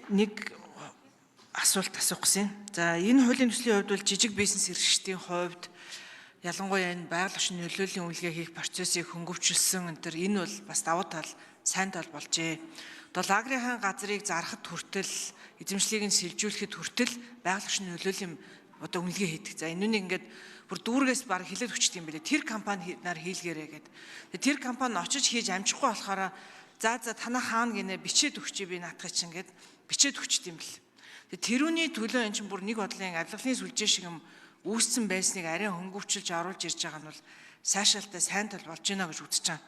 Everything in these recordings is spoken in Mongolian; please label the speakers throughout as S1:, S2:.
S1: нэг асуулт асуух гэсэн. За энэ хуулийн төслийн хувьд бол жижиг бизнес эрхлэгчдийн хувьд ялангуяа энэ байгаль орчны нөлөөлийн үйлгээ хийх процессыг хөнгөвчлсөн энэ бол бас давуу тал, сайн тал болжээ. Одоо лагрын газрыг зарахад хүртэл, эзэмшлийг нь сэлжүүлэхэд хүртэл байгаль орчны нөлөөлийн одоо үнэлгээ хийдэг. За энэ нь ингээд бүр дүүргээс баг хилээд өчт юм билээ. Тэр компани нар хийлгээрээ гэдэг. Тэр компани очиж хийж амжихгүй болохоор за танаа хаана гинэ бичээд өгчээ би наатах чинь гэд бичээд өгчт юм бэл. Тэрүүний төлөө эн чинь бүр нэг бодлын авилгалын сүлжээ шиг юм үүссэн байсныг арай хөнгөвчлж оруулж ирж байгаа нь бол сайшаалтай сайн тал болж байна гэж үзэж байгаа.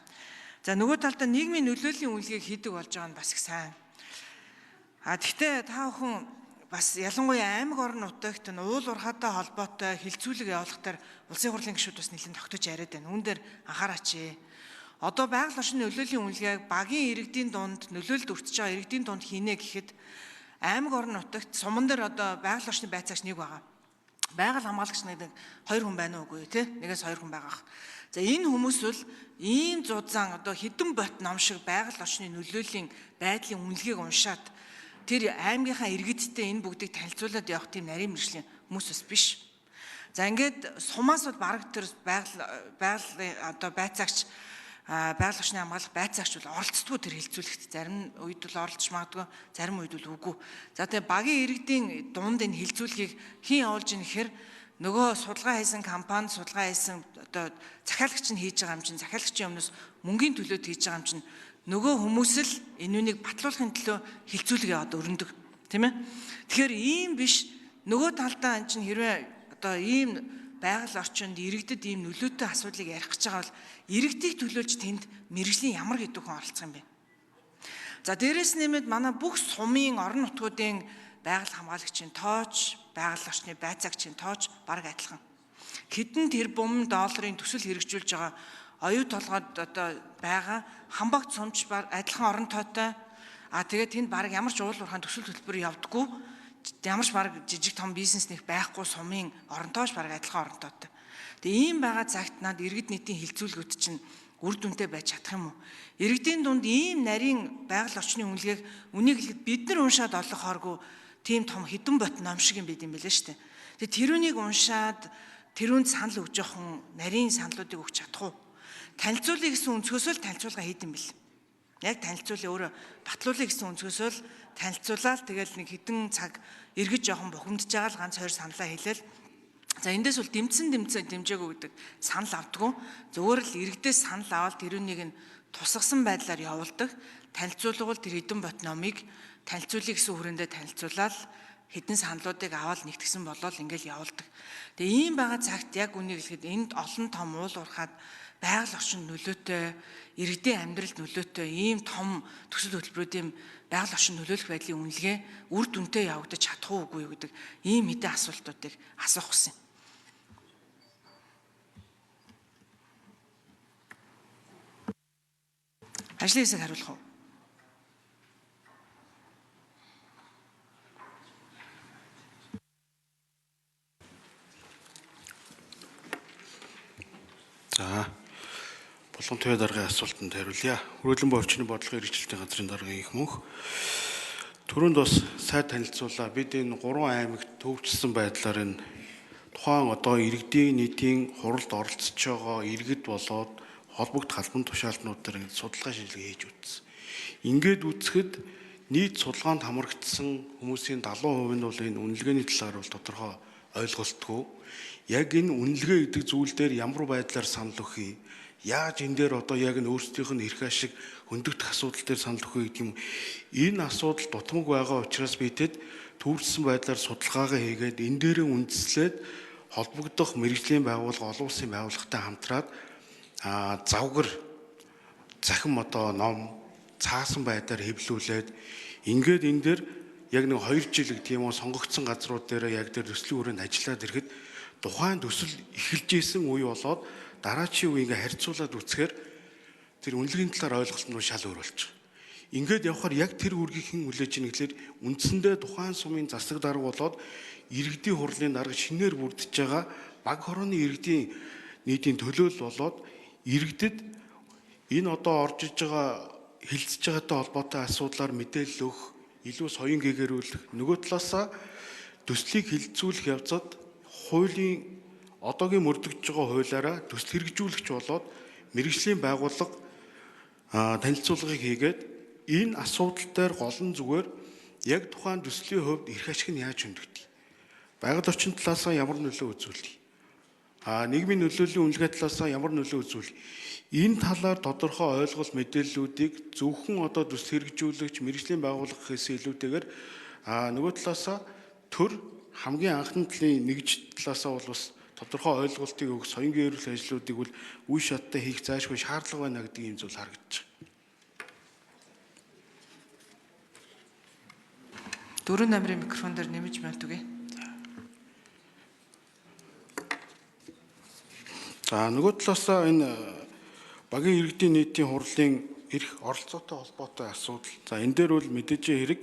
S1: За нөгөө талдаа нийгмийн нөлөөлийн үнэлгээг хийдэг болж байгаа нь бас их сайн. Гэхдээ та бүхэн бас ялангуяа аймаг орон нутагт уул уурхайтай холбоотой хилцүүлэг явуулахтаар улсын хурлын гишүүд бас нэлээд тогтож яриад байна. Үүн дээр анхаараач. Одоо байгаль орчны нөлөөлийн үнэлгээг багийн иргэдийн дунд нөлөөлөлд өртөж байгаа иргэдийн дунд хийнэ гэхэд аймаг орон нутагт суман дээр одоо байгаль орчны байцаагч нэг байгаа. Байгаль хамгаалагч нэг 2 хүн байна уугүй тий? Нэгээс 2 хүн байгаа. За энэ хүмүүс бол ийм зузаан одоо хідэн бот ном шиг байгаль орчны нөлөөлийн байдлын үнэлгээг уншаад тэр аймгийнхаа иргэдтэй энэ бүгдийг танилцуулаад явах тийм нарийн мэргэжлийн хүмүүс бас биш. За ингээд сумаас бол бараг тэр байгаль одоо байцаагч байгаль орчны хамгаалах байцаагч бол оролцдоггүй тэр хилцүүлэгт. Зарим үед бол оролцож магадгүй, зарим үед бол үгүй. За тэгээ багийн иргэдийн дунд энэ хилцүүлгийг хэн явуулж ийн гэхээр нөгөө судалгаа хийсэн компани, судалгаа хийсэн одоо захиалагч нь хийж байгаа юм чинь, захиалагчийн өмнөөс мөнгөний төлөөд хийж байгаа юм чинь нөгөө хүмүүс л энүүнийг батлуулахын төлөө хилцүүлэг яваад өрнөдөг, тийм ээ. Тэгэхээр ийм биш, нөгөө талдаа ан чинь хэрвээ одоо ийм байгаль орчинд иргэдэд ийм нөлөөтэй асуудлыг ярих гэж байгаа бол иргэдийг төлөөлж тэнд мэргэжлийн ямар гэдэг хүн оролцох юм бэ? За дээрэс нэмээд манай бүх сумын орон нутгуудын байгаль хамгаалагчийн тооч, байгаль орчны байцаагчийн тооч бараг адилхан. Хэдэн тэрбум долларын төсөл хэрэгжүүлж байгаа оюу толгойд одоо байгаа хамбагт сумч адилхан орон тоотой. Тэгээд тэнд бараг ямар ч уул уурхайн төсөл төлбөр явдаггүй. Ямар ч бараг жижиг том бизнес нэг байхгүй сумын оронтойч бараг адилхан оронтойтой. Тэгээ ийм байгаа цагт над иргэд нийтийн хилцүүлгүүд чинь үр дүнтэй байж чадах юм уу? Иргэдийн дунд ийм нарийн байгаль орчны үнэлгээг үнийг хэлэхэд бид нар уншаад олохооргүй тийм том хідэн бот ном шиг юм байд юм билээ шүү дээ. Тэгээ тэрүүнийг уншаад тэрүүнд санал өгж явах нарийн саналуудыг өгч чадах уу? Танилцуулъя гэсэн өнцгөөсөө л танилцуулга хийдэм бил. Яг танилцуулъя өөрөө батлуулъя гэсэн өнцгөөсөө л танилцуулаад тэгэл нэг хідэн цаг эргэж жоохон бухимдж байгаа л ганц хоёр саналаа хэлээл. За эндээс бол дэмжээгүй гэдэг санал авдаггүй. Зөвөр л иргэдээс санал аваад тэрүүнийг нь тусгасан байдлаар явуулдаг. Танилцуулга бол тэр хідэн бот номыг танилцуулъя гэсэн хүрээндээ танилцуулаад хэдэн саналуудыг аваад нэгтгсэн болол ингээл явуулдаг. Тэгээ ийм байгаа цагт яг үнийг хэлэхэд энд олон том уул уурхаад байгаль орчин нөлөөтэй, иргэдийн амьдралд нөлөөтэй ийм том төсөл хөтөлбөрүүдийн байгаль орчин нөлөөлөх байдлын үнэлгээ үр дүнтэй явагдаж чадах уугүй юу гэдэг ийм хэдэн асуултуудыг асуух гэсэн. Ажлын хэсэг хариулах уу?
S2: За Булган төвийн даргын асуултанд хариулъя. Хүрээлэн буй орчны бодлогын хэрэгжилтийн газрын даргын их мөнх. Түрүүнд бас сайд танилцуулаа. Бид энэ 3 аймагт төвчсөн байдлаар энэ тухайн одоо иргэдийн нийтийн хуралд оролцож байгаа иргэд болоод холбогд халбан тушаалтнууд дээр судалгаа шинжилгээ хийж үзсэн. Ингээд үзэхэд нийт судалгаанд хамрагдсан хүмүүсийн 70% нь бол энэ үнэлгээний талаар бол тодорхой ойлголтгүй. Яг энэ үнэлгээ гэдэг зүйл дээр ямар байдлаар санал өгье? Яаж энэ дээр одоо яг нь өөрсдийнх нь эрх ашиг хөндөгдөх асуудал дээр санал өгье гэдэг юм. Энэ асуудал дутмаг байгаа учраас бидэд төвлөрсөн байдлаар судалгаагаа хийгээд энэ дээрээ үндэслээд холбогдох мэргэжлийн байгууллага олон улсын байгууллагатай хамтраад завгар захим одоо ном цаасан байдлаар хэвлүүлээд ингээд энэ дээр яг нэг 2 жил гэдэг юм уу сонгогдсон газрууд дээр яг тэр төслийн хүрээнд ажиллаад ирэхэд тухайн төсөл эхэлж исэн үе болоод дараачийн үеийг харьцуулаад үзэхээр тэр үнэлгээний талаар ойлголт нь шал өөр болж байгаа. Ингээд явхаар яг тэр үргийг хэн хүлээж ийн гэхлээр үндсэндээ тухайн сумын засаг дарга болоод иргэдийн хурлын дарга шинээр бүрдэж байгаа баг хорооны иргэдийн нийтийн төлөөлөл болоод иргэдэд энэ одоо орж иж байгаа хилцэж байгаатай холбоотой асуудлаар мэдээлэл өгөх илүү соён гээгэрүүлэх, нөгөө талаасаа төслийг хилцүүлэх явцад хуулийн одоогийн мөрдөгдөж байгаа хуулиараа төсөл хэрэгжүүлэгч болоод мэргэжлийн байгууллага танилцуулгыг хийгээд энэ асуудал дээр голн зүгээр яг тухайн төслийн хувьд эрх ашиг нь яаж хөндөгдөв? Байгаль орчин талаасаа ямар нөлөө үзүүлдэг? Нийгмийн нөлөөллийн үнэлгээ талаасаа ямар нөлөө үзүүл? Энэ талаар тодорхой ойлголт мэдээллүүдийг зөвхөн одоо төсөл хэрэгжүүлэгч мэргэжлийн байгууллага гэхээс илүүтэйгээр нөгөө талаасаа төр хамгийн анхны талын нэгж талаасаа бол бас тодорхой ойлголтыг өгөх соён гэрэл ажлуудыг бол үе шаттай хийх заашгүй шаардлага байна гэдэг юм зүйл харагдаж байна.
S1: 4 намрын микрофон дээр нэмж мэлт үгүй.
S2: Нөгөө талаасаа энэ багийн иргэдийн нийтийн хурлын эрх оролцоотой холбоотой асуудал. Энэ дээр бол мэдээж хэрэг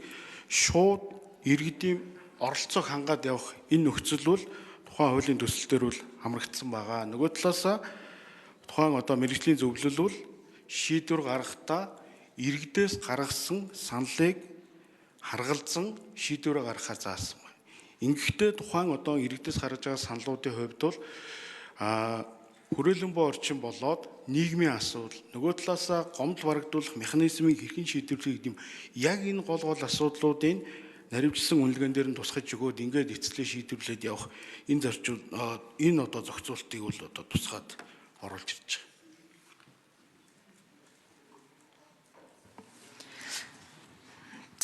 S2: шууд иргэдийн оролцоог хангаад явах энэ нөхцөл бол тухайн хуулийн төсөл дээр бол хамрагдсан байгаа. Нөгөө талаасаа тухайн одоо мэргэжлийн зөвлөл бол шийдвэр гаргахдаа иргэдээс гаргасан саналыг харгалзан шийдвэрээ гаргахаар заасан байна. Ингэхдээ тухайн одоо иргэдээс гаргаж байгаа саналуудын хувьд бол хүрээлэн буй орчин болоод нийгмийн асуудал, нөгөө талаасаа гомдол барагдуулах механизмыг хэрхэн шийдвэрлэх гэдэг юм. Яг энэ гол асуудлуудын наривчлсан үнэлгээн дээр нь тусгаж өгөөд ингээд эцэслээ шийдвэрлээд явах энэ зарчим энэ одоо зохицуултыг бол одоо тусгаад оруулж ирж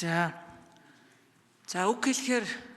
S2: байгаа.
S1: За үг хэлэхээр